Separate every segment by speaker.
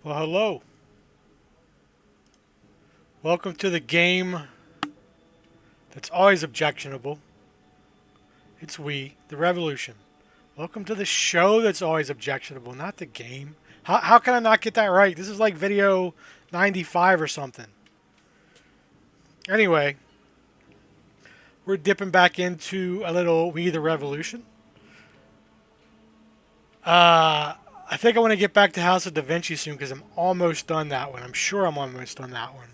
Speaker 1: Well, hello. Welcome to the game that's always objectionable. It's we, the revolution. Welcome to the show that's always objectionable, not the game. How can I not get that right? This is like video 95 or something. Anyway, we're dipping back into a little We the Revolution. I think I want to get back to House of Da Vinci soon because I'm almost done that one. I'm sure I'm almost done that one.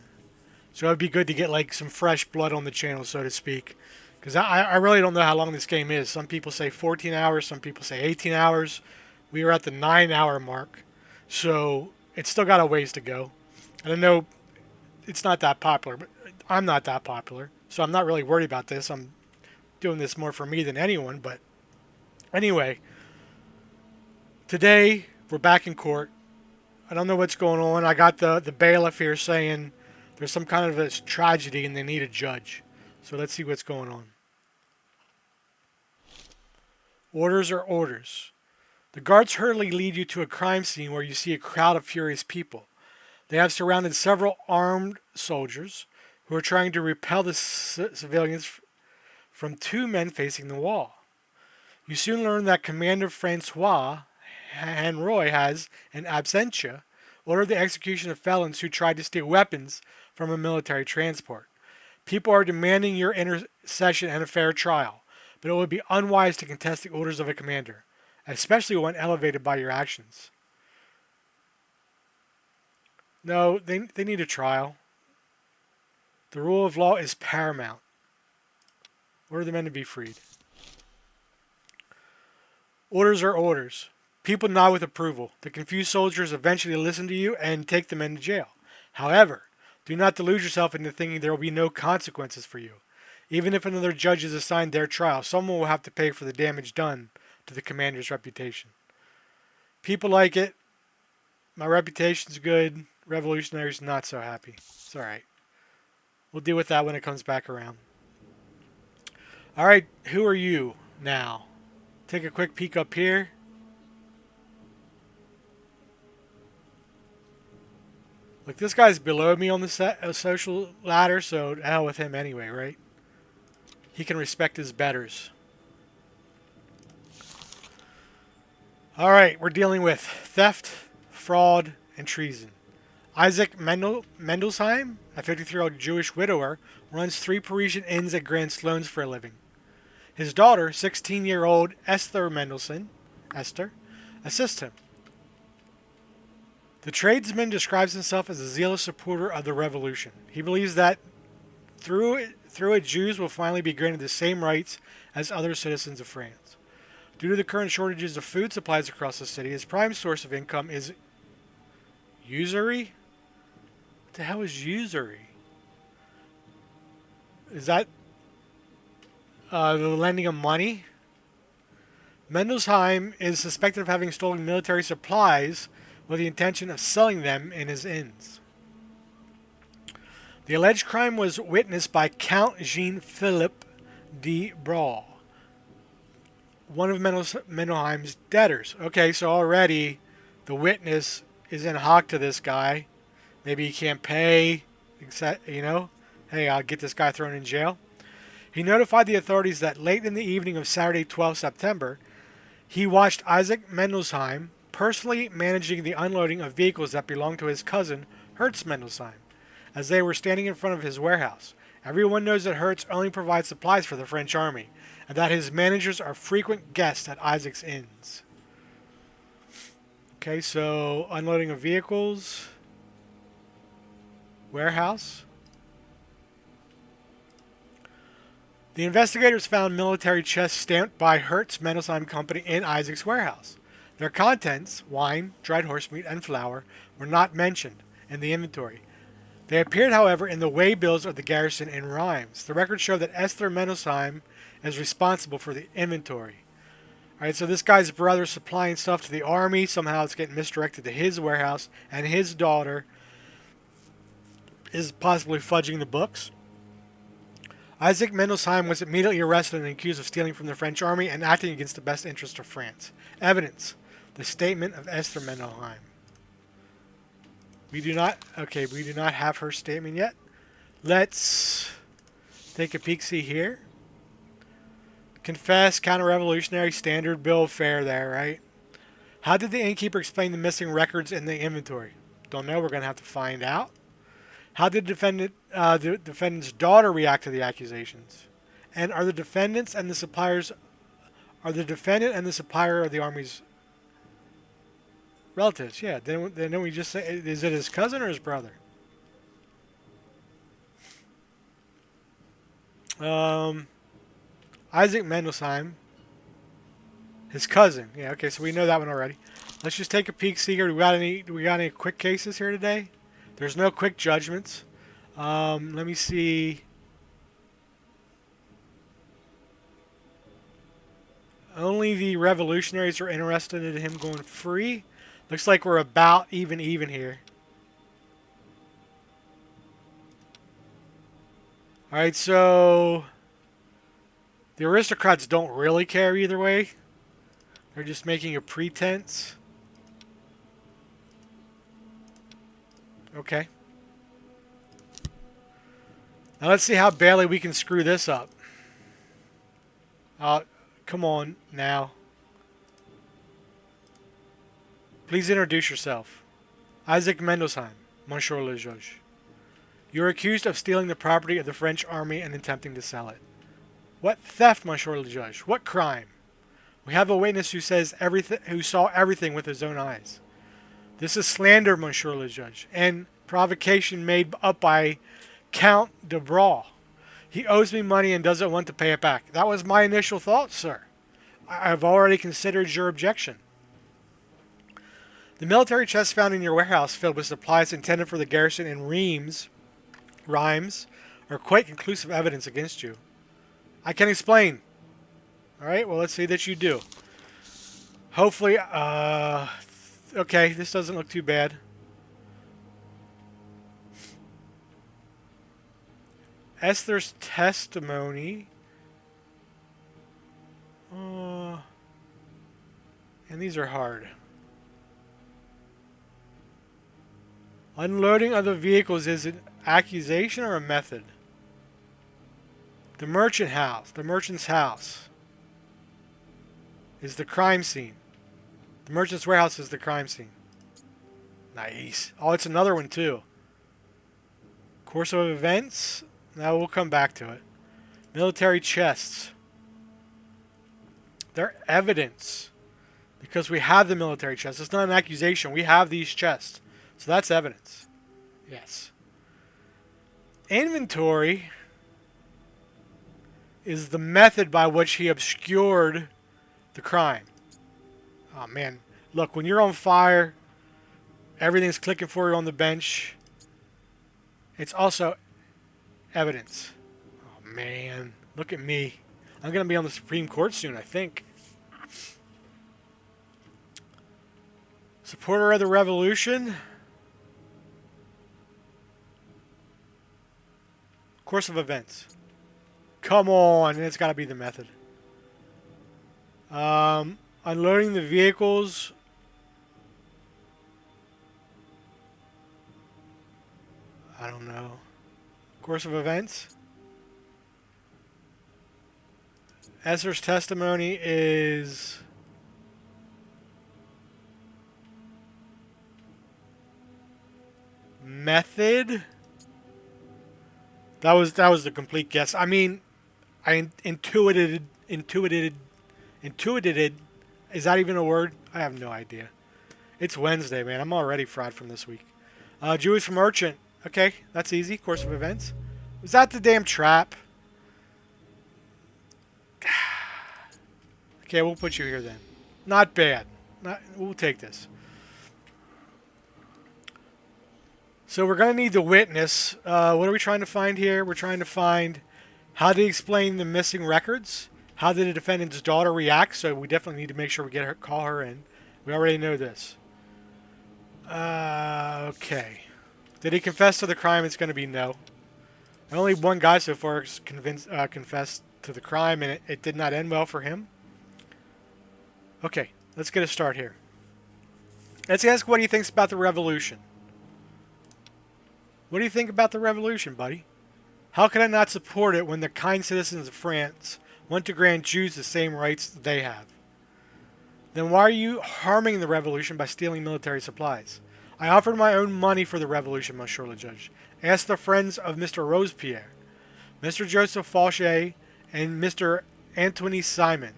Speaker 1: So it'd be good to get like some fresh blood on the channel, so to speak. Because I really don't know how long this game is. Some people say 14 hours, some people say 18 hours. We are at the 9-hour mark. So it's still got a ways to go. And I know it's not that popular, but I'm not that popular. So I'm not really worried about this. I'm doing this more for me than anyone. But anyway, today we're back in court. I don't know what's going on. I got the bailiff here saying there's some kind of a tragedy and they need a judge. So let's see what's going on. Orders are orders. The guards hurriedly lead you to a crime scene where you see a crowd of furious people. They have surrounded several armed soldiers who are trying to repel the civilians from two men facing the wall. You soon learn that Commander Francois Hanroy has, in absentia, ordered the execution of felons who tried to steal weapons from a military transport. People are demanding your intercession and a fair trial, but it would be unwise to contest the orders of a commander, especially when elevated by your actions. No, they need a trial. The rule of law is paramount. Order the men to be freed. Orders are orders. People nod with approval. The confused soldiers eventually listen to you and take the men to jail. However, do not delude yourself into thinking there will be no consequences for you. Even if another judge is assigned their trial, someone will have to pay for the damage done to the commander's reputation. People like it. My reputation's good. Revolutionaries not so happy. It's alright. We'll deal with that when it comes back around. Alright, who are you now? Take a quick peek up here. Look, this guy's below me on the social ladder, so to hell with him anyway, right? He can respect his betters. Alright, we're dealing with theft, fraud, and treason. Isaac Mendelsheim, a 53-year-old Jewish widower, runs 3 Parisian inns at Grand Sloans for a living. His daughter, 16-year-old Esther Mendelssohn, assists him. The tradesman describes himself as a zealous supporter of the revolution. He believes that through it, Jews will finally be granted the same rights as other citizens of France. Due to the current shortages of food supplies across the city, his prime source of income is usury? What the hell is usury? Is that the lending of money? Mendelsheim is suspected of having stolen military supplies with the intention of selling them in his inns. The alleged crime was witnessed by Count Jean-Philippe de Brawl, one of Mendelsheim's debtors. Okay, so already the witness is in hock to this guy. Maybe he can't pay, hey, I'll get this guy thrown in jail. He notified the authorities that late in the evening of Saturday, 12 September, he watched Isaac Mendelsheim personally managing the unloading of vehicles that belonged to his cousin, Hertz Mendelsheim, as they were standing in front of his warehouse. Everyone knows that Hertz only provides supplies for the French army, and that his managers are frequent guests at Isaac's inns. Okay, so unloading of vehicles, warehouse. The investigators found military chests stamped by Hertz Mendelsheim Company in Isaac's warehouse. Their contents, wine, dried horse meat, and flour, were not mentioned in the inventory. They appeared, however, in the way bills of the garrison in Reims. The records show that Esther Mendelsheim is responsible for the inventory. Alright, so this guy's brother supplying stuff to the army. Somehow it's getting misdirected to his warehouse, and his daughter is possibly fudging the books. Isaac Mendelsheim was immediately arrested and accused of stealing from the French army and acting against the best interest of France. Evidence: the statement of Esther Mendelsheim. We do not. Okay, we do not have her statement yet. Let's take a peek. See here. Confess, counter-revolutionary, standard bill of fare there, right? How did the innkeeper explain the missing records in the inventory? Don't know. We're going to have to find out. How did the defendant's daughter react to the accusations? And are the defendants and the suppliers, are the defendant and the supplier of the army's relatives? Yeah. Then we just say, is it his cousin or his brother? Isaac Mendelsheim, his cousin. Yeah. Okay. So we know that one already. Let's just take a peek. See here. Do we got any quick cases here today? There's no quick judgments. Let me see. Only the revolutionaries are interested in him going free. Looks like we're about even here. Alright, so the aristocrats don't really care either way. They're just making a pretense. Okay. Now let's see how badly we can screw this up. Come on now. Please introduce yourself. Isaac Mendelsheim, Monsieur le Juge. You are accused of stealing the property of the French army and attempting to sell it. What theft, Monsieur le Juge? What crime? We have a witness who says who saw everything with his own eyes. This is slander, Monsieur le Juge, and provocation made up by Count de Braw. He owes me money and doesn't want to pay it back. That was my initial thought, sir. I've already considered your objection. The military chest found in your warehouse filled with supplies intended for the garrison in Rhymes are quite conclusive evidence against you. I can explain. Alright, well, let's see that you do. Hopefully, okay, this doesn't look too bad. Esther's testimony. And these are hard. Unloading of the vehicles is an accusation or a method? The merchant's house is the crime scene. The merchant's warehouse is the crime scene. Nice. Oh, it's another one too. Course of events. Now we'll come back to it. Military chests. They're evidence. Because we have the military chests. It's not an accusation. We have these chests. So that's evidence. Yes. Inventory is the method by which he obscured the crime. Oh, man. Look, when you're on fire, everything's clicking for you on the bench. It's also evidence. Oh, man. Look at me. I'm going to be on the Supreme Court soon, I think. Supporter of the revolution. Course of events. Come on. It's got to be the method. Unloading the vehicles. I don't know. Course of events. Esther's testimony is method. That was the complete guess. I mean, I intuited. Is that even a word? I have no idea. It's Wednesday, man. I'm already fried from this week. Jewish merchant. Okay, that's easy. Course of events. Was that the damn trap? Okay, we'll put you here then. Not bad. We'll take this. So we're going to need the witness. What are we trying to find here? We're trying to find how to explain the missing records. How did the defendant's daughter react? So we definitely need to make sure we call her in. We already know this. Okay. Did he confess to the crime? It's going to be no. Only one guy so far confessed to the crime, and it did not end well for him. Okay, let's get a start here. Let's ask what he thinks about the revolution. What do you think about the revolution, buddy? How can I not support it when the kind citizens of France want to grant Jews the same rights they have? Then why are you harming the revolution by stealing military supplies? I offered my own money for the revolution, Monsieur le Judge. Ask the friends of Mr. Robespierre, Mr. Joseph Fauché, and Mr. Antoine Simon.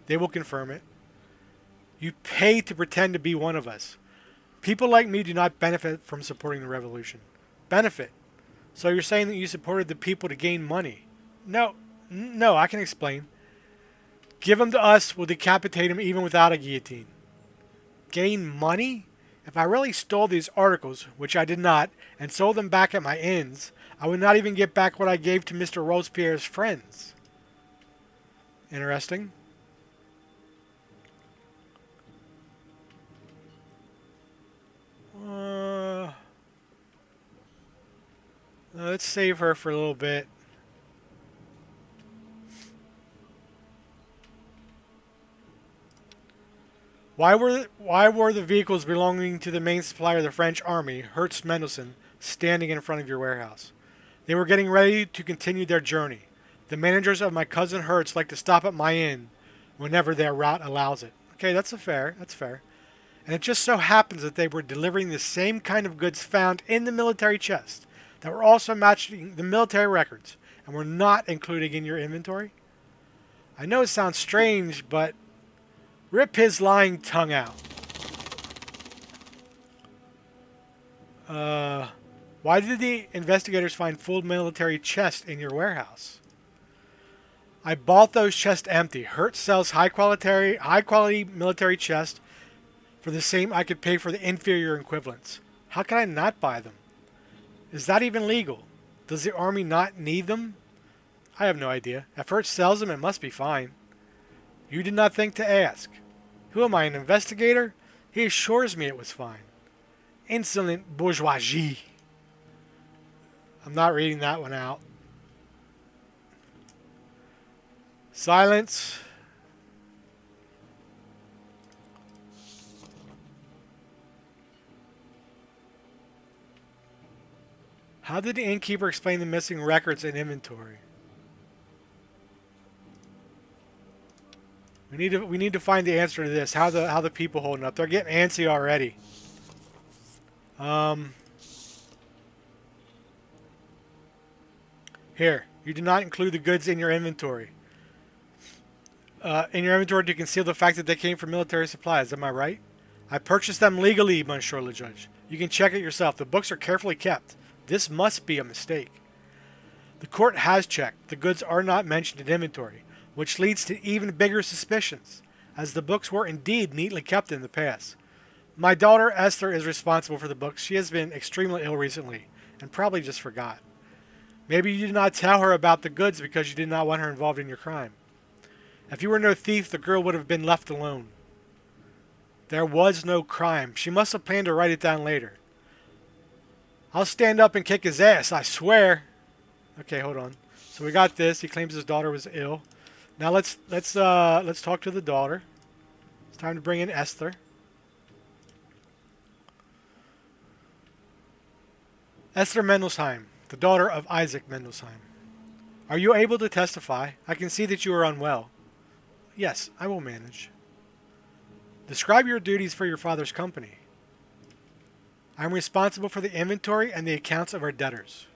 Speaker 1: They will confirm it. You pay to pretend to be one of us. People like me do not benefit from supporting the revolution. Benefit? So you're saying that you supported the people to gain money? No, I can explain. Give him to us, we'll decapitate him even without a guillotine. Gain money? If I really stole these articles, which I did not, and sold them back at my inns, I would not even get back what I gave to Mr. Robespierre's friends. Interesting. Let's save her for a little bit. Why were the vehicles belonging to the main supplier of the French army, Hertz Mendelssohn, standing in front of your warehouse? They were getting ready to continue their journey. The managers of my cousin Hertz like to stop at my inn whenever their route allows it. Okay, that's fair. And it just so happens that they were delivering the same kind of goods found in the military chest that were also matching the military records and were not included in your inventory. I know it sounds strange, but rip his lying tongue out. Why did the investigators find full military chests in your warehouse? I bought those chests empty. Hertz sells high quality military chests for the same I could pay for the inferior equivalents. How can I not buy them? Is that even legal? Does the army not need them? I have no idea. If Hertz sells them, it must be fine. You did not think to ask. Who am I, an investigator? He assures me it was fine. Insolent bourgeoisie. I'm not reading that one out. Silence. How did the innkeeper explain the missing records and inventory? We need to find the answer to this. How the people holding up? They're getting antsy already. Here, you do not include the goods in your inventory. In your inventory to conceal the fact that they came from military supplies. Am I right? I purchased them legally, Monsieur le Judge. You can check it yourself. The books are carefully kept. This must be a mistake. The court has checked. The goods are not mentioned in inventory, which leads to even bigger suspicions, as the books were indeed neatly kept in the past. My daughter Esther is responsible for the books. She has been extremely ill recently, and probably just forgot. Maybe you did not tell her about the goods because you did not want her involved in your crime. If you were no thief, the girl would have been left alone. There was no crime. She must have planned to write it down later. I'll stand up and kick his ass, I swear. Okay, hold on. So we got this. He claims his daughter was ill. Now let's talk to the daughter. It's time to bring in Esther. Esther Mendelsheim, the daughter of Isaac Mendelsheim. Are you able to testify? I can see that you are unwell. Yes, I will manage. Describe your duties for your father's company. I am responsible for the inventory and the accounts of our debtors.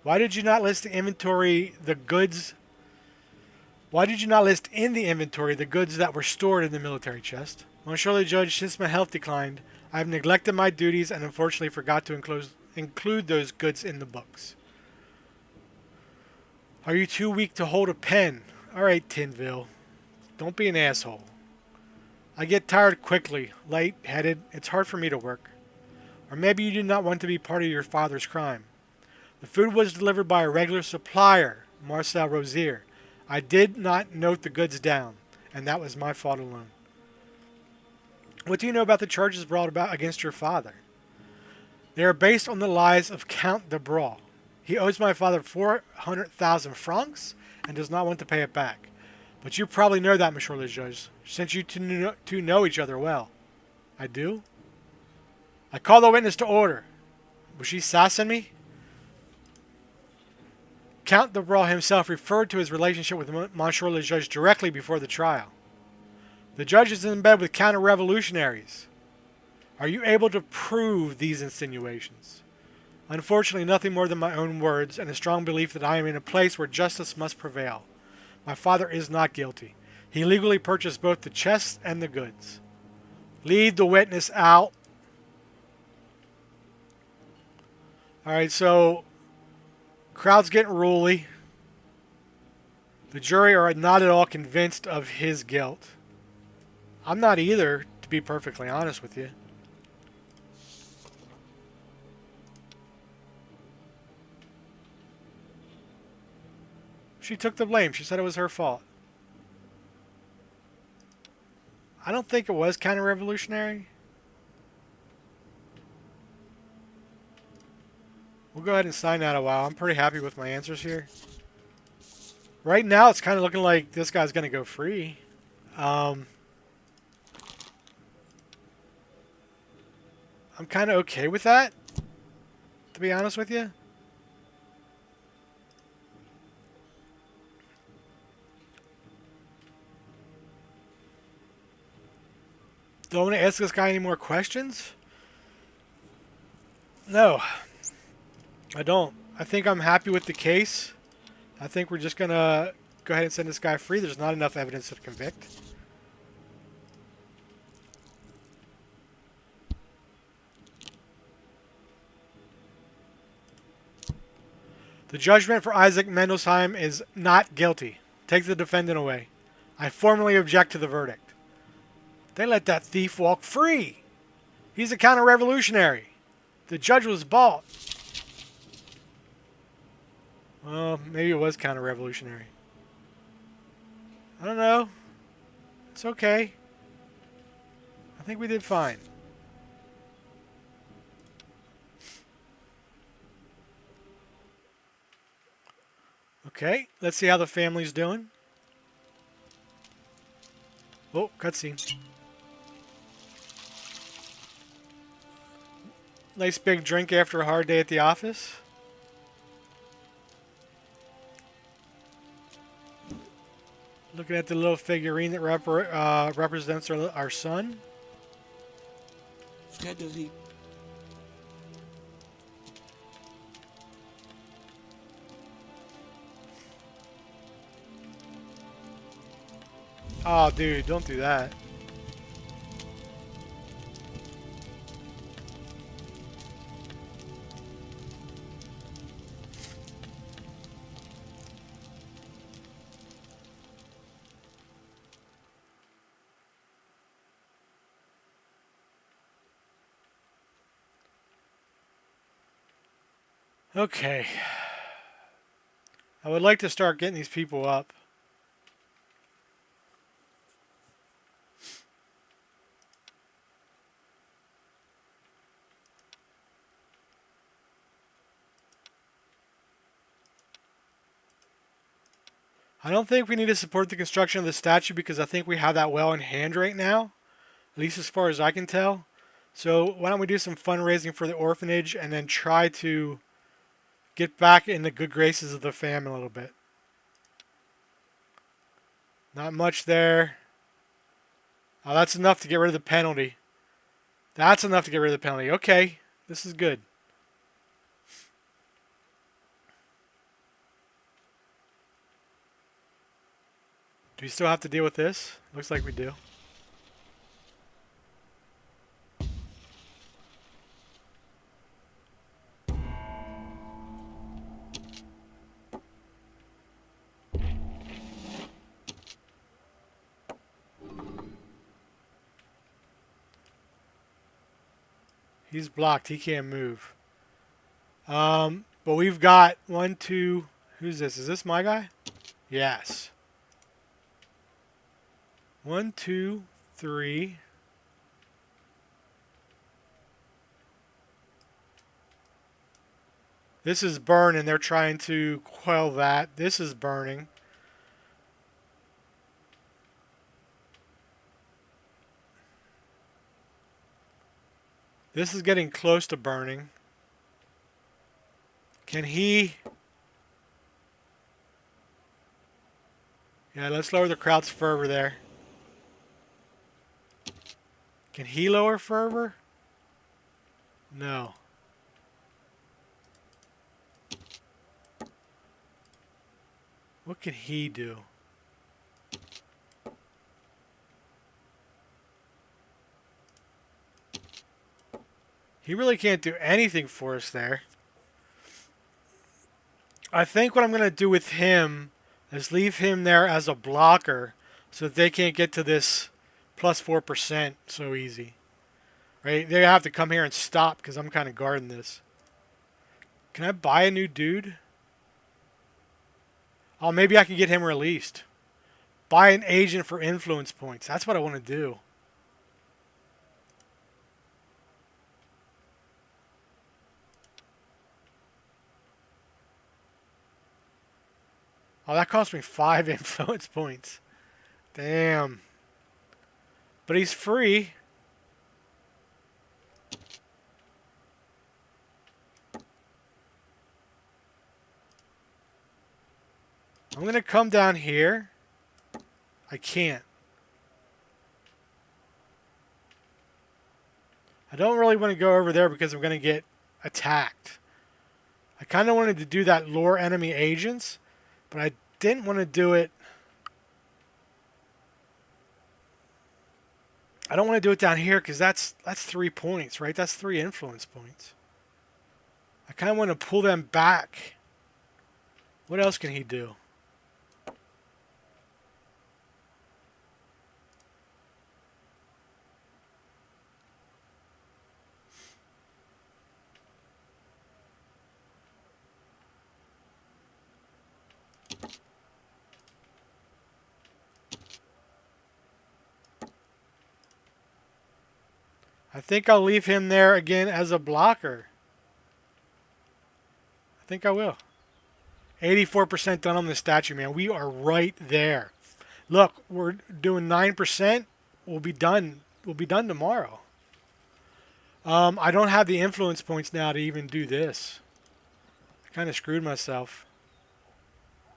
Speaker 1: Why did you not list the inventory the goods? Why did you not list in the inventory the goods that were stored in the military chest? Monsieur le Judge, since my health declined, I have neglected my duties and unfortunately forgot to include those goods in the books. Are you too weak to hold a pen? Alright, Tinville. Don't be an asshole. I get tired quickly, light-headed. It's hard for me to work. Or maybe you do not want to be part of your father's crime. The food was delivered by a regular supplier, Marcel Rosier. I did not note the goods down, and that was my fault alone. What do you know about the charges brought about against your father? They are based on the lies of Count de Braw. He owes my father 400,000 francs and does not want to pay it back. But you probably know that, Monsieur le Juge, since you two know each other well. I do? I call the witness to order. Was she sassing me? Count de Brawl himself referred to his relationship with Monsieur le Judge directly before the trial. The judge is in bed with counter-revolutionaries. Are you able to prove these insinuations? Unfortunately, nothing more than my own words and a strong belief that I am in a place where justice must prevail. My father is not guilty. He legally purchased both the chests and the goods. Lead the witness out. Alright, so crowd's getting ruly. The jury are not at all convinced of his guilt. I'm not either, to be perfectly honest with you. She took the blame. She said it was her fault. I don't think it was counter-revolutionary. We'll go ahead and sign that a while. I'm pretty happy with my answers here. Right now, it's kind of looking like this guy's going to go free. I'm kind of okay with that, to be honest with you. Don't want to ask this guy any more questions? No, I don't. I think I'm happy with the case. I think we're just going to go ahead and send this guy free. There's not enough evidence to convict. The judgment for Isaac Mendelsheim is not guilty. Take the defendant away. I formally object to the verdict. They let that thief walk free. He's a counter-revolutionary. The judge was bought. Well, maybe it was counter-revolutionary. I don't know. It's okay. I think we did fine. Okay, let's see how the family's doing. Oh, cutscene. Nice big drink after a hard day at the office. Looking at the little figurine that represents our son.
Speaker 2: How does he?
Speaker 1: Oh, dude, don't do that. Okay. I would like to start getting these people up. I don't think we need to support the construction of the statue because I think we have that well in hand right now, at least as far as I can tell. So why don't we do some fundraising for the orphanage and then try to get back in the good graces of the family a little bit. Not much there. Oh, that's enough to get rid of the penalty. That's enough to get rid of the penalty. Okay, this is good. Do we still have to deal with this? Looks like we do. He's blocked. He can't move. But we've got 1, 2. Who's this? Is this my guy? Yes. 1, 2, 3. This is burning. They're trying to quell that. This is burning. This is getting close to burning. Can he... Yeah, let's lower the crowd's fervor there. Can he lower fervor? No. What can he do? He really can't do anything for us there. I think what I'm going to do with him is leave him there as a blocker so that they can't get to this plus 4% so easy. Right? They have to come here and stop because I'm kind of guarding this. Can I buy a new dude? Oh, maybe I can get him released. Buy an agent for influence points. That's what I want to do. Oh, that cost me 5 influence points. Damn. But he's free. I'm going to come down here. I can't. I don't really want to go over there because I'm going to get attacked. I kind of wanted to do that lure enemy agents, but I didn't want to do it. I don't want to do it down here because that's 3 points, right? That's 3 influence points. I kind of want to pull them back. What else can he do? I think I'll leave him there again as a blocker. I think I will. 84% done on the statue, man. We are right there. Look, we're doing 9%. We'll be done. We'll be done tomorrow. I don't have the influence points now to even do this. I kind of screwed myself.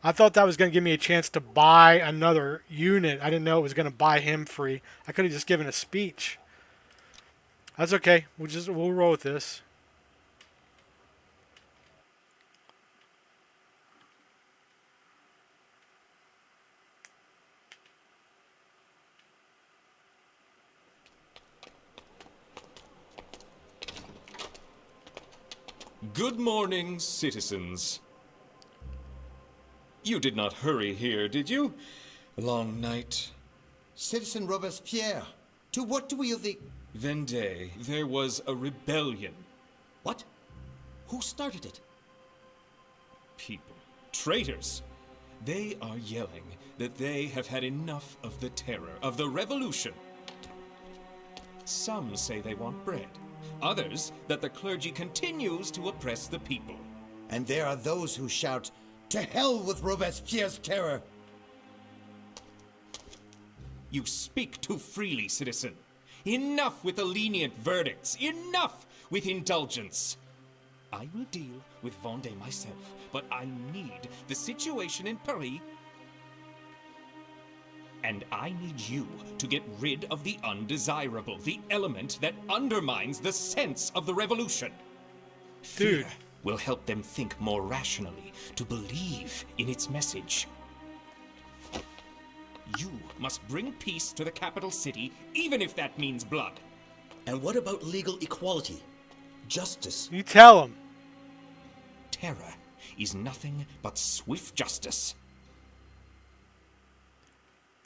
Speaker 1: I thought that was going to give me a chance to buy another unit. I didn't know it was going to buy him free. I could have just given a speech. That's okay. We'll roll with this.
Speaker 2: Good morning, citizens. You did not hurry here, did you? A long night.
Speaker 3: Citizen Robespierre, to what do we owe the...
Speaker 2: Vendée, there was a rebellion.
Speaker 3: What? Who started it?
Speaker 2: People. Traitors. They are yelling that they have had enough of the terror of the revolution. Some say they want bread. Others, that the clergy continues to oppress the people.
Speaker 3: And there are those who shout, "To hell with Robespierre's terror!"
Speaker 2: You speak too freely, citizen. Enough with the lenient verdicts. Enough with indulgence. I will deal with Vendée myself, but I need the situation in Paris. And I need you to get rid of the undesirable, the element that undermines the sense of the revolution.
Speaker 1: Dude.
Speaker 2: Fear will help them think more rationally, to believe in its message. You must bring peace to the capital city, even if that means blood.
Speaker 4: And what about legal equality? Justice?
Speaker 1: You tell him.
Speaker 2: Terror is nothing but swift justice.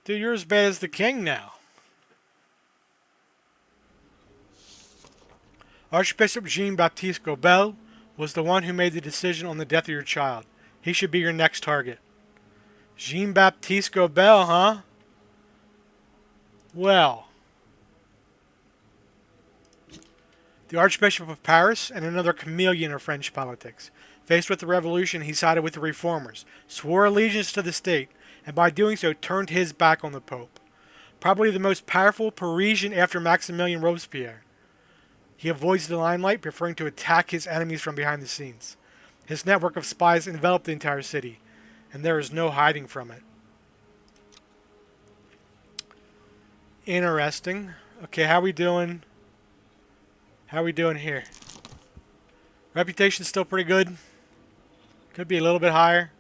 Speaker 1: Dude, you're as bad as the king now. Archbishop Jean-Baptiste Gobel was the one who made the decision on the death of your child. He should be your next target. Jean-Baptiste Gobel, huh? Well. The Archbishop of Paris and another chameleon of French politics. Faced with the revolution, he sided with the reformers, swore allegiance to the state, and by doing so turned his back on the Pope. Probably the most powerful Parisian after Maximilien Robespierre. He avoids the limelight, preferring to attack his enemies from behind the scenes. His network of spies enveloped the entire city, and there is no hiding from it. Interesting. Okay, how we doing? How we doing here? Reputation's still pretty good. Could be a little bit higher.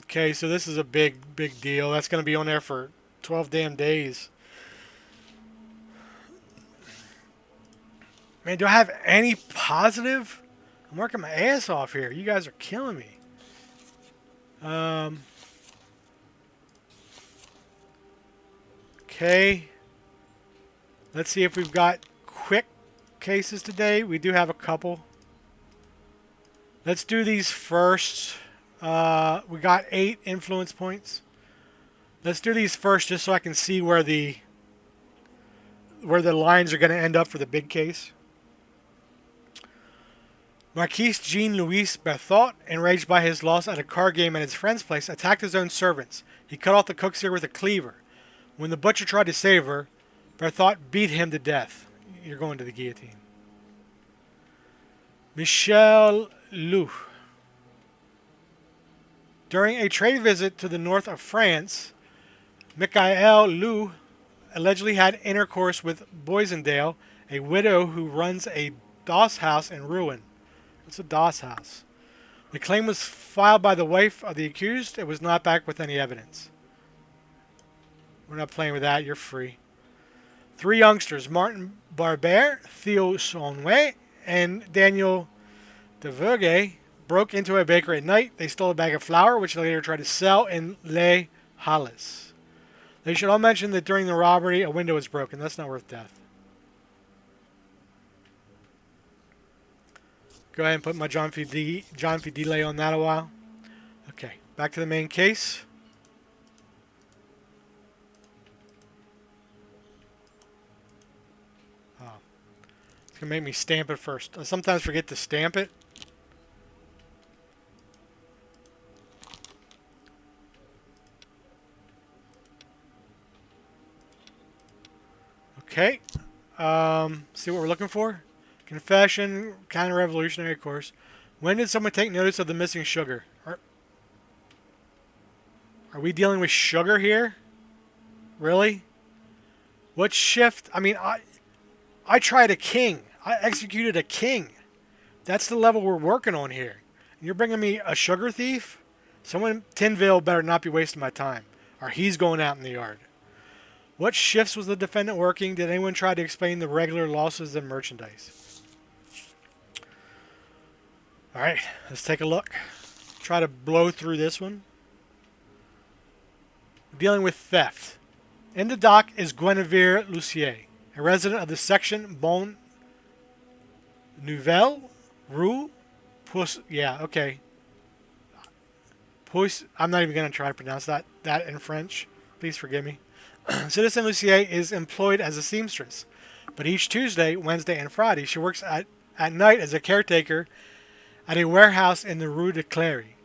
Speaker 1: Okay, so this is a big deal. That's going to be on there for 12 damn days. Man, do I have any positive? I'm working my ass off here. You guys are killing me. Okay. Let's see if we've got quick cases today. We do have a couple. Let's do these first. We got 8 influence points. Let's do these first just so I can see where the lines are going to end up for the big case. Marquis Jean-Louis Berthaud, enraged by his loss at a card game at his friend's place, attacked his own servants. He cut off the cook's ear with a cleaver. When the butcher tried to save her, Berthaud beat him to death. You're going to the guillotine. Michel Lou. During a trade visit to the north of France, Michael Lou allegedly had intercourse with Boisendale, a widow who runs a doss house in ruin. What's a doss house? The claim was filed by the wife of the accused. It was not backed with any evidence. We're not playing with that. You're free. 3 youngsters, Martin Barber, Theo Sonway, and Daniel Devergue, broke into a bakery at night. They stole a bag of flour, which they later tried to sell in Les Halles. They should all mention that during the robbery, a window was broken. That's not worth death. Go ahead and put my John P. delay on that a while. Okay, back to the main case. Oh, it's going to make me stamp it first. I sometimes forget to stamp it. Okay. See what we're looking for? Confession, counter-revolutionary course. When did someone take notice of the missing sugar? Are we dealing with sugar here? Really? What shift? I mean, I tried a king. I executed a king. That's the level we're working on here. And you're bringing me a sugar thief? Someone, Tinville better not be wasting my time. Or he's going out in the yard. What shifts was the defendant working? Did anyone try to explain the regular losses in merchandise? Alright, let's take a look. Try to blow through this one. Dealing with theft. In the dock is Guinevere Lucier, a resident of the section Bon Nouvelle Rue Pousse. Yeah, okay. Pousse. I'm not even going to try to pronounce that in French. Please forgive me. Citizen Lucier is employed as a seamstress, but each Tuesday, Wednesday, and Friday she works at night as a caretaker at a warehouse in the Rue de Clery.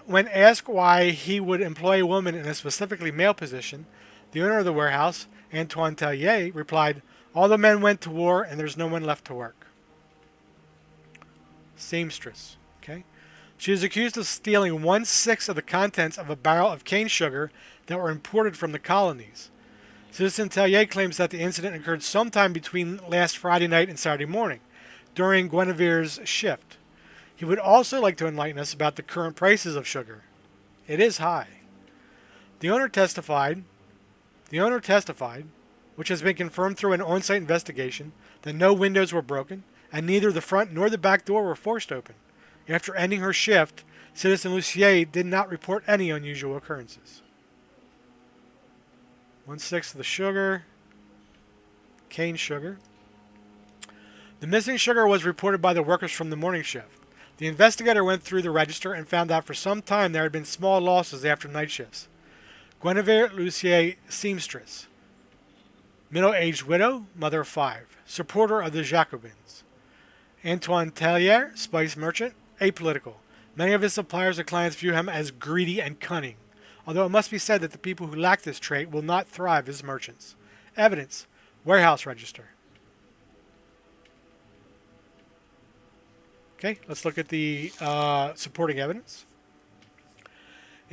Speaker 1: When asked why he would employ a woman in a specifically male position, the owner of the warehouse, Antoine Tellier, replied, "All the men went to war and there's no one left to work." Seamstress. Okay. She is accused of stealing 1/6 of the contents of a barrel of cane sugar that were imported from the colonies. Citizen Tellier claims that the incident occurred sometime between last Friday night and Saturday morning, during Guinevere's shift. He would also like to enlighten us about the current prices of sugar. It is high. The owner testified, which has been confirmed through an on-site investigation, that no windows were broken, and neither the front nor the back door were forced open. After ending her shift, Citizen Lucier did not report any unusual occurrences. 1/6 of the sugar. Cane sugar. The missing sugar was reported by the workers from the morning shift. The investigator went through the register and found out for some time there had been small losses after night shifts. Guinevere Lucier, seamstress. Middle-aged widow, mother of 5. Supporter of the Jacobins. Antoine Tellier, spice merchant, apolitical. Many of his suppliers and clients view him as greedy and cunning. although it must be said that the people who lack this trait will not thrive as merchants. Evidence. Warehouse register. Okay, let's look at the supporting evidence.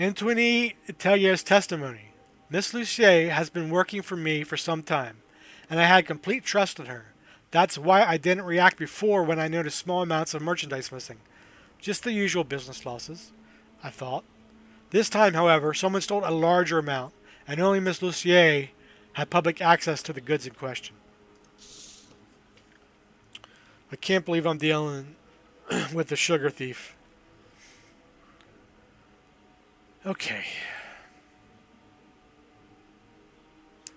Speaker 1: Antoine Tellier's testimony. Miss Lucier has been working for me for some time, and I had complete trust in her. That's why I didn't react before when I noticed small amounts of merchandise missing. Just the usual business losses, I thought. This time, however, someone stole a larger amount, and only Miss Lucier had public access to the goods in question. I can't believe I'm dealing with the sugar thief. Okay.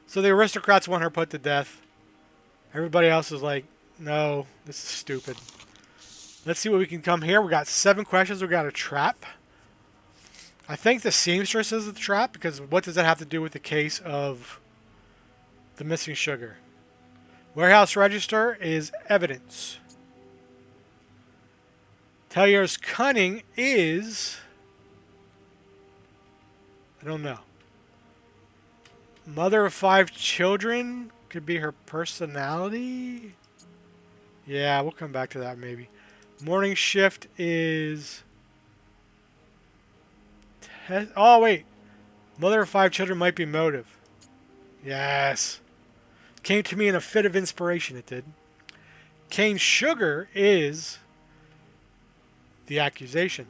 Speaker 1: So the aristocrats want her put to death. Everybody else is like, no, this is stupid. Let's see what we can come here. We got 7 questions. We got a trap. I think the seamstress is the trap, because what does that have to do with the case of the missing sugar? Warehouse register is evidence. Tellier's cunning is... I don't know. Mother of 5 children could be her personality. Yeah, we'll come back to that maybe. Morning shift is... Oh, wait. Mother of 5 children might be motive. Yes. Came to me in a fit of inspiration, it did. Cane sugar is the accusation.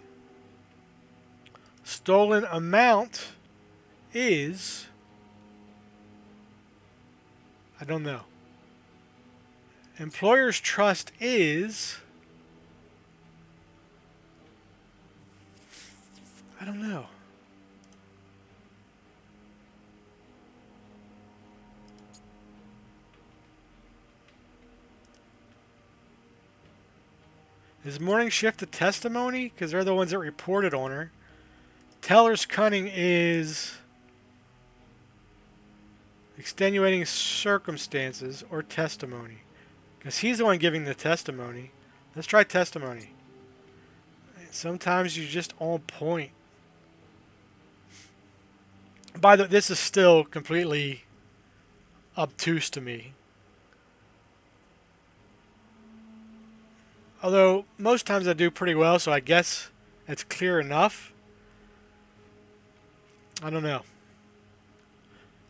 Speaker 1: Stolen amount is... I don't know. Employer's trust is... I don't know. Is morning shift a testimony? Because they're the ones that reported on her. Teller's cunning is extenuating circumstances or testimony. Because he's the one giving the testimony. Let's try testimony. Sometimes you're just on point. By the way, this is still completely obtuse to me. Although, most times I do pretty well, so I guess it's clear enough. I don't know.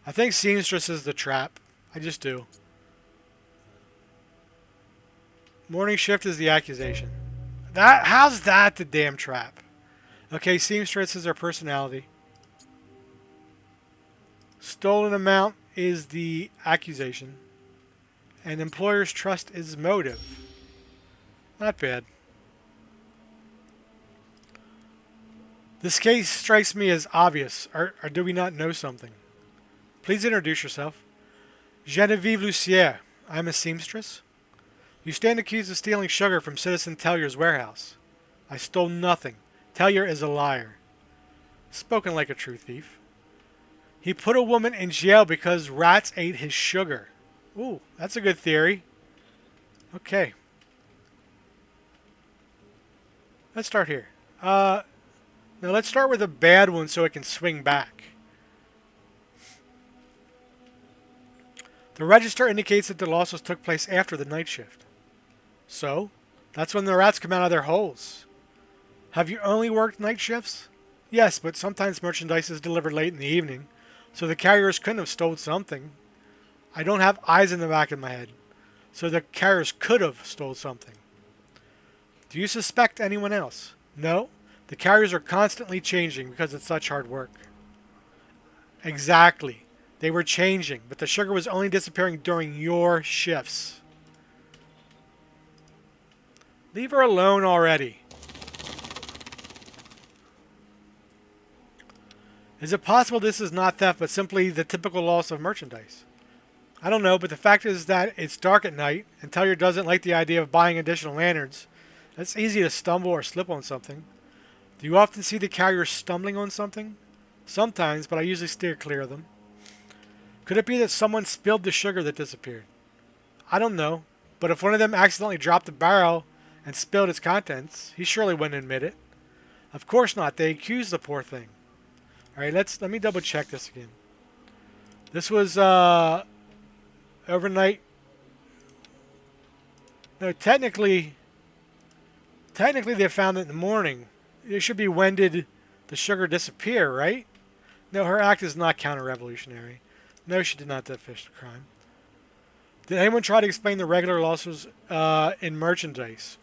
Speaker 1: I think seamstress is the trap. I just do. Morning shift is the accusation. How's that the damn trap? Okay, seamstress is her personality. Stolen amount is the accusation. And employer's trust is motive. Not bad. This case strikes me as obvious, or do we not know something? Please introduce yourself. Genevieve Lucier. I'm a seamstress. You stand accused of stealing sugar from Citizen Tellier's warehouse. I stole nothing. Tellier is a liar. Spoken like a true thief. He put a woman in jail because rats ate his sugar. Ooh, that's a good theory. Okay. Let's start here. Now let's start with a bad one so it can swing back. The register indicates that the losses took place after the night shift. So, that's when the rats come out of their holes. Have you only worked night shifts? Yes, but sometimes merchandise is delivered late in the evening, so the carriers couldn't have stolen something. I don't have eyes in the back of my head, so the carriers could have stole something. Do you suspect anyone else? No. The carriers are constantly changing because it's such hard work. Exactly. They were changing, but the sugar was only disappearing during your shifts. Leave her alone already. Is it possible this is not theft, but simply the typical loss of merchandise? I don't know, but the fact is that it's dark at night, and Tellier doesn't like the idea of buying additional lanterns. It's easy to stumble or slip on something. Do you often see the carrier stumbling on something? Sometimes, but I usually steer clear of them. Could it be that someone spilled the sugar that disappeared? I don't know, but if one of them accidentally dropped the barrel and spilled its contents, he surely wouldn't admit it. Of course not, they accused the poor thing. All right, let me double check this again. This was overnight. No, technically they found it in the morning. It should be when did the sugar disappear, right? No, her act is not counter-revolutionary. No, she did not fish the crime. Did anyone try to explain the regular losses in merchandise?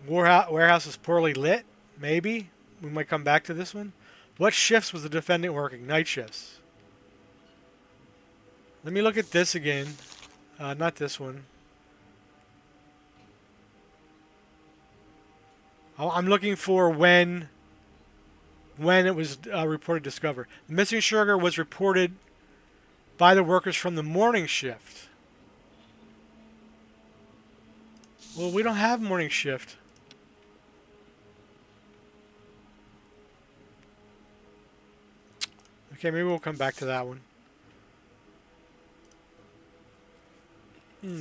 Speaker 1: Warehouse is poorly lit? Maybe. We might come back to this one. What shifts was the defendant working? Night shifts. Let me look at this again. Not this one. I'm looking for when it was reported discovered. The missing sugar was reported by the workers from the morning shift. Well, we don't have morning shift. Okay, maybe we'll come back to that one.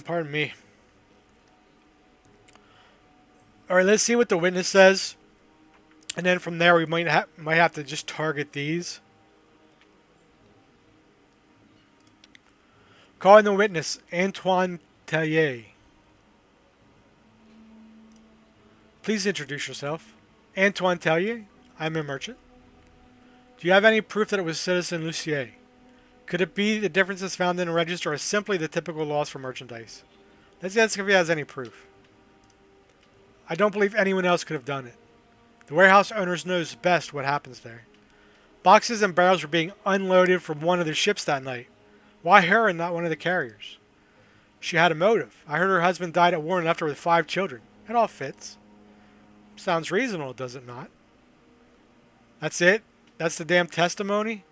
Speaker 1: Pardon me. All right, let's see what the witness says, and then from there we might have to just target these. Calling the witness, Antoine Tellier. Please introduce yourself. Antoine Tellier. I'm a merchant. Do you have any proof that it was Citizen Lucier? Could it be the differences found in a register or simply the typical loss for merchandise? Let's ask if he has any proof. I don't believe anyone else could have done it. The warehouse owners knows best what happens there. Boxes and barrels were being unloaded from one of the ships that night. Why her and not one of the carriers? She had a motive. I heard her husband died at war and left her with 5 children. It all fits. Sounds reasonable, does it not? That's it? That's the damn testimony?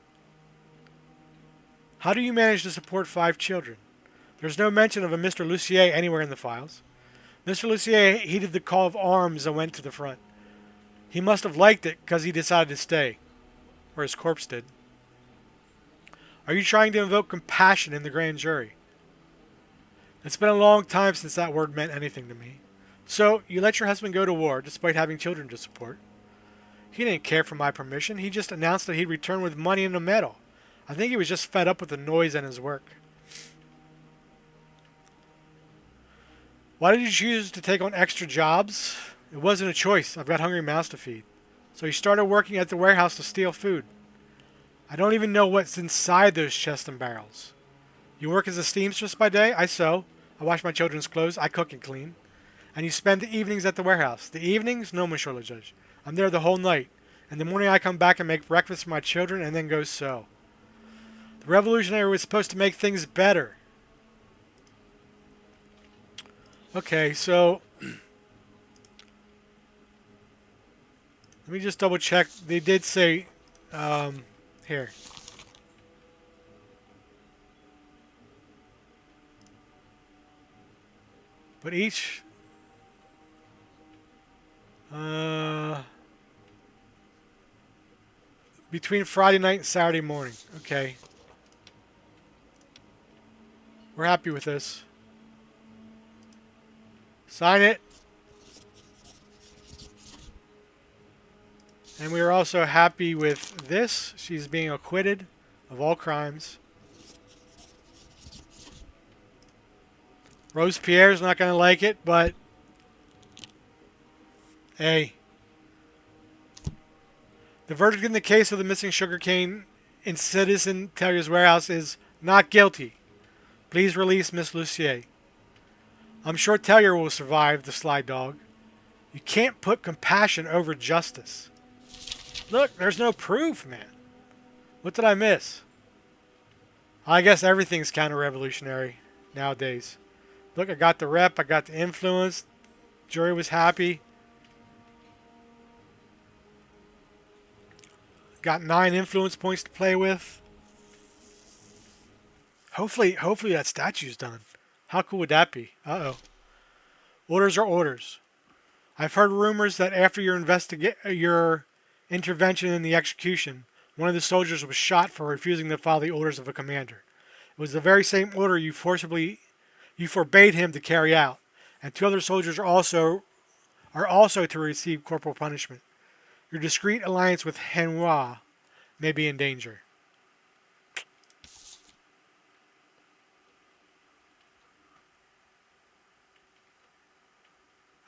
Speaker 1: How do you manage to support 5 children? There's no mention of a Mr. Lucier anywhere in the files. Mr. Lucier heeded the call of arms and went to the front. He must have liked it because he decided to stay. Or his corpse did. Are you trying to invoke compassion in the grand jury? It's been a long time since that word meant anything to me. So, you let your husband go to war despite having children to support. He didn't care for my permission. He just announced that he'd return with money and a medal. I think he was just fed up with the noise and his work. Why did you choose to take on extra jobs? It wasn't a choice. I've got hungry mouths to feed. So he started working at the warehouse to steal food. I don't even know what's inside those chests and barrels. You work as a seamstress by day? I sew. I wash my children's clothes. I cook and clean. And you spend the evenings at the warehouse. The evenings? No, Monsieur le Judge. I'm there the whole night. In the morning I come back and make breakfast for my children and then go sew. The revolutionary was supposed to make things better. Okay, so let me just double check. They did say here. But each between Friday night and Saturday morning. Okay. We're happy with this. Sign it. And we are also happy with this. She's being acquitted of all crimes. Rose Pierre's not going to like it, but hey. The verdict in the case of the missing sugarcane in Citizen Tellier's warehouse is not guilty. Please release Miss Lucier. I'm sure Tellier will survive the sly dog. You can't put compassion over justice. Look, there's no proof, man. What did I miss? I guess everything's counter-revolutionary nowadays. Look, I got the rep, I got the influence. Jury was happy. Got 9 influence points to play with. Hopefully that statue's done. How cool would that be? Uh-oh. Orders are orders. I've heard rumors that after your intervention in the execution, one of the soldiers was shot for refusing to follow the orders of a commander. It was the very same order you forbade him to carry out, and 2 other soldiers are also to receive corporal punishment. Your discreet alliance with Henwa may be in danger.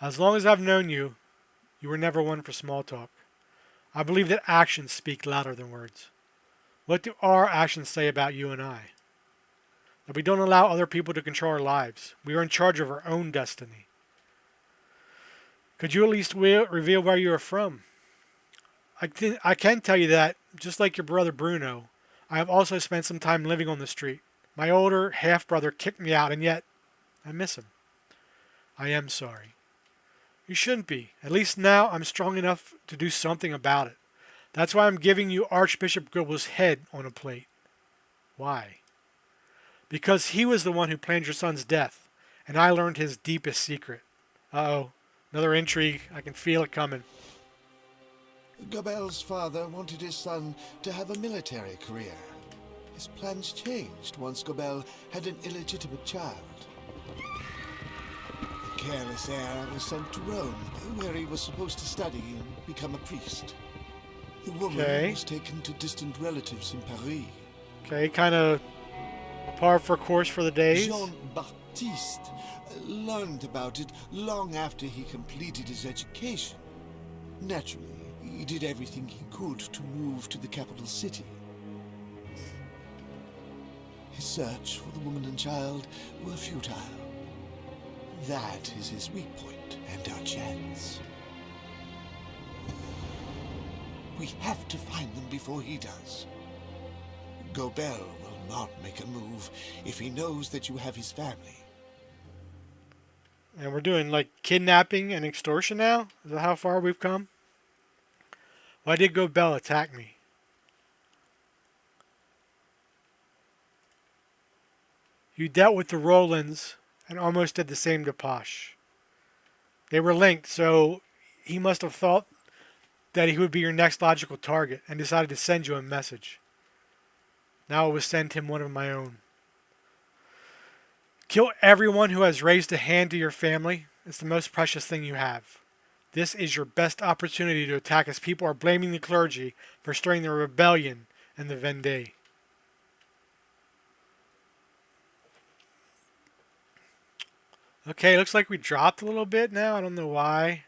Speaker 1: As long as I've known you, you were never one for small talk. I believe that actions speak louder than words. What do our actions say about you and I? That we don't allow other people to control our lives. We are in charge of our own destiny. Could you at least reveal where you are from? I can tell you that, just like your brother Bruno, I have also spent some time living on the street. My older half-brother kicked me out, and yet I miss him. I am sorry. You shouldn't be. At least now I'm strong enough to do something about it. That's why I'm giving you Archbishop Goebel's head on a plate. Why? Because he was the one who planned your son's death, and I learned his deepest secret. Uh-oh. Another intrigue. I can feel it coming.
Speaker 5: Goebel's father wanted his son to have a military career. His plans changed once Goebel had an illegitimate child. The careless heir was sent to Rome, where he was supposed to study and become a priest. The woman was taken to distant relatives in Paris.
Speaker 1: Okay, kind of par for course for the days.
Speaker 5: Jean-Baptiste learned about it long after he completed his education. Naturally, he did everything he could to move to the capital city. His search for the woman and child were futile. That is his weak point and our chance. We have to find them before he does. Goebel will not make a move if he knows that you have his family.
Speaker 1: And we're doing like kidnapping and extortion now? Is that how far we've come? Why did Goebel attack me? You dealt with the Rolands and almost did the same to Posh. They were linked, so he must have thought that he would be your next logical target and decided to send you a message. Now I will send him one of my own. Kill everyone who has raised a hand to your family. It's the most precious thing you have. This is your best opportunity to attack as people are blaming the clergy for stirring the rebellion in the Vendée. Okay, looks like we dropped a little bit now. I don't know why.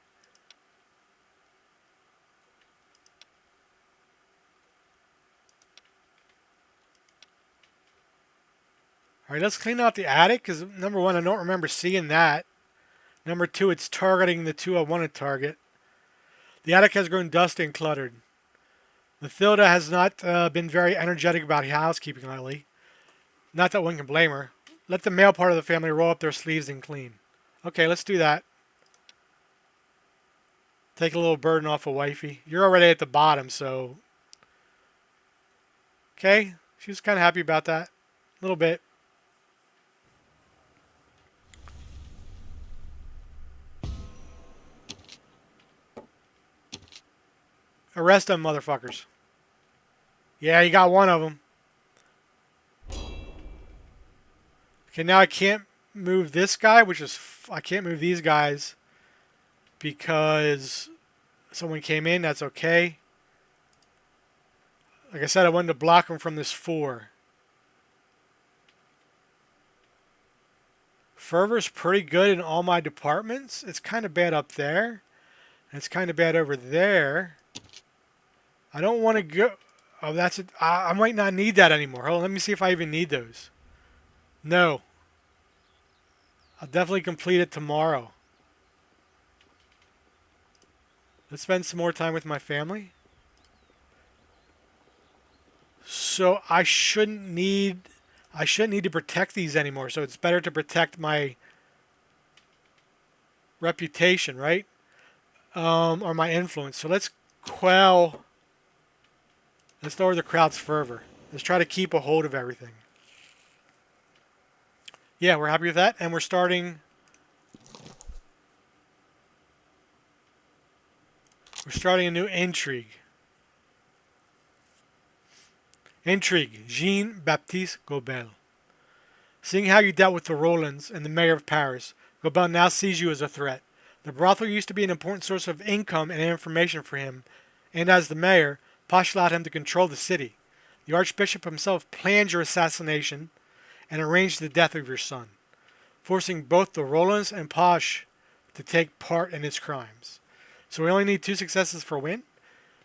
Speaker 1: Alright, let's clean out the attic, because number one, I don't remember seeing that. Number two, it's targeting the two I want to target. The attic has grown dusty and cluttered. Mathilda has not been very energetic about housekeeping lately. Not that one can blame her. Let the male part of the family roll up their sleeves and clean. Okay, let's do that. Take a little burden off of wifey. You're already at the bottom, so... Okay, she was kind of happy about that. A little bit. Arrest them, motherfuckers. Yeah, you got one of them. Okay, now I can't move this guy, which is... I can't move these guys because someone came in. That's okay. Like I said, I wanted to block them from this 4. Fervor's pretty good in all my departments. It's kind of bad up there. And it's kind of bad over there. I don't want to go... Oh, that's it. I might not need that anymore. Hold on, let me see if I even need those. No. I'll definitely complete it tomorrow. Let's spend some more time with my family. So I shouldn't need to protect these anymore. So it's better to protect my reputation, right? Or my influence. So let's quell... Let's lower the crowd's fervor. Let's try to keep a hold of everything. Yeah, we're happy with that. And we're starting... We're starting a new intrigue. Intrigue. Jean-Baptiste Goebel. Seeing how you dealt with the Rolands and the mayor of Paris, Goebel now sees you as a threat. The brothel used to be an important source of income and information for him, and as the mayor, Posh allowed him to control the city. The archbishop himself planned your assassination and arranged the death of your son, forcing both the Rollins and Posh to take part in his crimes. So we only need 2 successes for a win,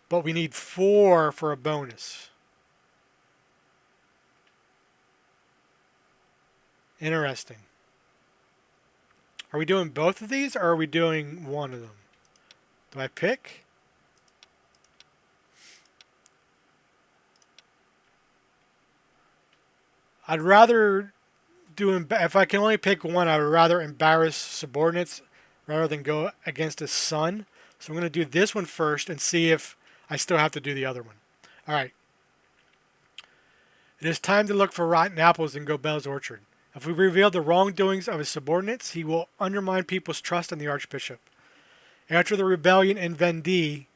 Speaker 1: but we need 4 for a bonus. Interesting. Are we doing both of these, or are we doing one of them? Do I pick? I'd rather do, if I can only pick one, I would rather embarrass subordinates rather than go against his son. So I'm going to do this one first and see if I still have to do the other one. Alright. It is time to look for rotten apples in Gobel's orchard. If we reveal the wrongdoings of his subordinates, he will undermine people's trust in the Archbishop. After the rebellion in Vendée,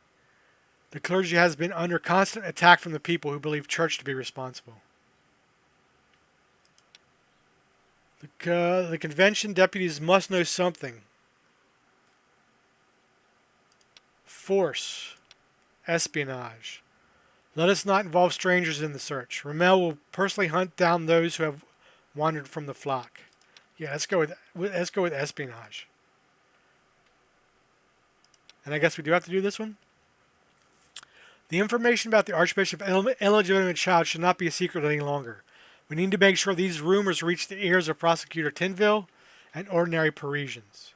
Speaker 1: the clergy has been under constant attack from the people who believe church to be responsible. The convention deputies must know something. Force. Espionage. Let us not involve strangers in the search. Rommel will personally hunt down those who have wandered from the flock. Yeah, let's go with espionage. And I guess we do have to do this one. The information about the Archbishop's illegitimate child should not be a secret any longer. We need to make sure these rumors reach the ears of Prosecutor Tinville and ordinary Parisians.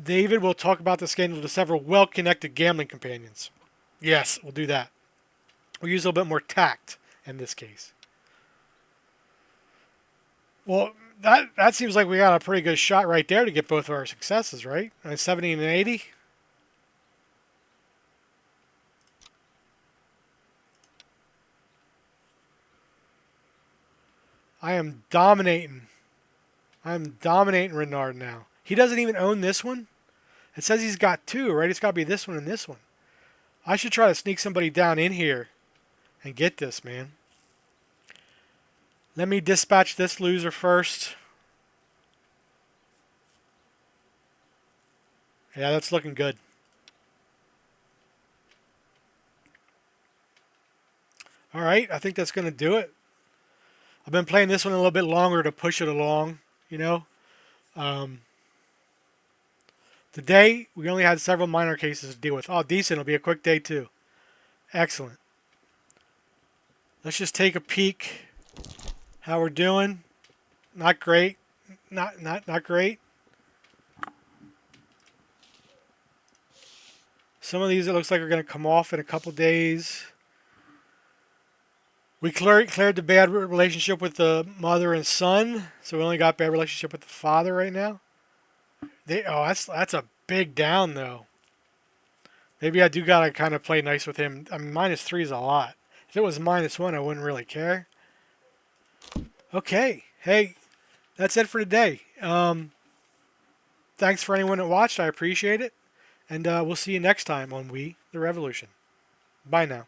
Speaker 1: David will talk about the scandal to several well-connected gambling companions. Yes, we'll do that. We'll use a little bit more tact in this case. Well, that seems like we got a pretty good shot right there to get both of our successes, right? 70 and 80. I am dominating. I'm dominating Renard now. He doesn't even own this one. It says he's got 2, right? It's got to be this one and this one. I should try to sneak somebody down in here and get this, man. Let me dispatch this loser first. Yeah, that's looking good. Alright, I think that's going to do it. I've been playing this one a little bit longer to push it along, you know. Today, we only had several minor cases to deal with. Oh, decent. It'll be a quick day, too. Excellent. Let's just take a peek how we're doing. Not great. Not great. Some of these, it looks like are going to come off in a couple days. We cleared the bad relationship with the mother and son, so we only got bad relationship with the father right now. That's a big down though. Maybe I do gotta kind of play nice with him. I mean, -3 is a lot. If it was -1, I wouldn't really care. Okay, hey, that's it for today. Thanks for anyone that watched. I appreciate it, and we'll see you next time on We the Revolution. Bye now.